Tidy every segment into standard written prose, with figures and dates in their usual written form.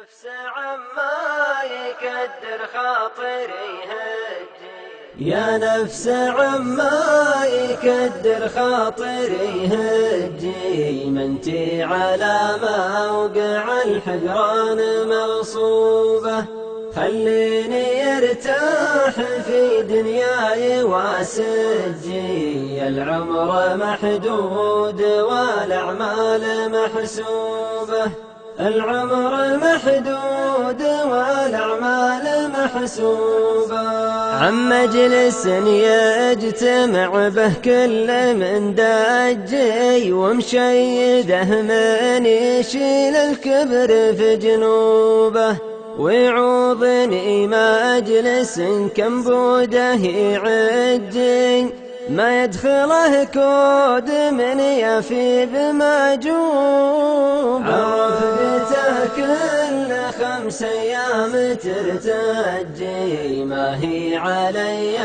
نفس عما يكدر خاطري هجي، يا نفس عما يكدر خاطري هجي، منتي على موقع الحقران مغصوبة، خليني ارتاح في دنياي واسجي، العمر محدود والاعمال محسوبة، العمر محدود والاعمال محسوبة. عن مجلس يجتمع به كل من دجي، ومشيده من يشيل الكبر في جنوبه، ويعوضني مجلس كمبوده يعجي، ما يدخله كود من يفي بمجوبه. عرفته كل 5 أيام ترتجي، ما هي علي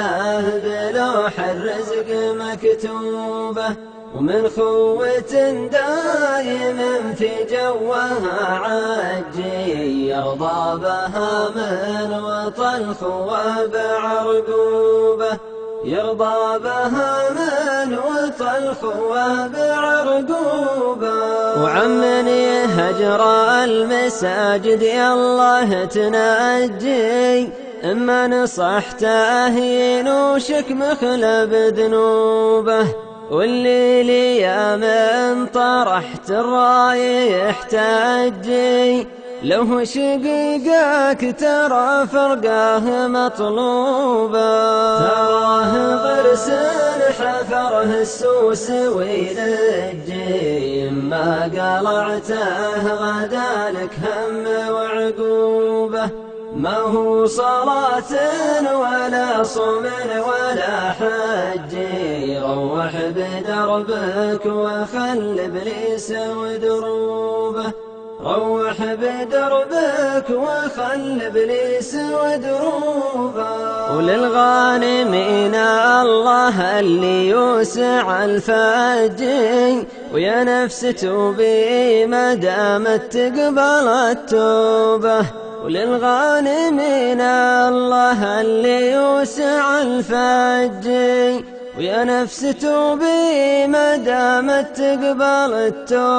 بلوح الرزق مكتوبة، ومن خوة دايم في جوها عجي، يرضى بها من وطى الخواب عرقوبة، يرضى بها من وطى الخواب عرقوبة. وعمني هجر المساجد يا الله تنجي، اما نصحته ينوشك مخلب ذنوبه، واللي لي من طرحت الراي يحتجي، لو شقيقك ترى فرقاه مطلوبة، تراه ضرس حفره السوس ويلجي، ما قلعته غدالك هم وعقوبة، ما هو صلاة ولا صوم ولا حج، روح بدربك وخل ابليس ودروبه، روح بدربك وخل ابليس ودروبه. وللغانمين الله اللي يوسع الفجي، ويا نفس توبي ما دامت تقبل التوبه، وللغانمين الله اللي يوسع الفجي، ويا نفس توبي ما دامت تقبل التوبة.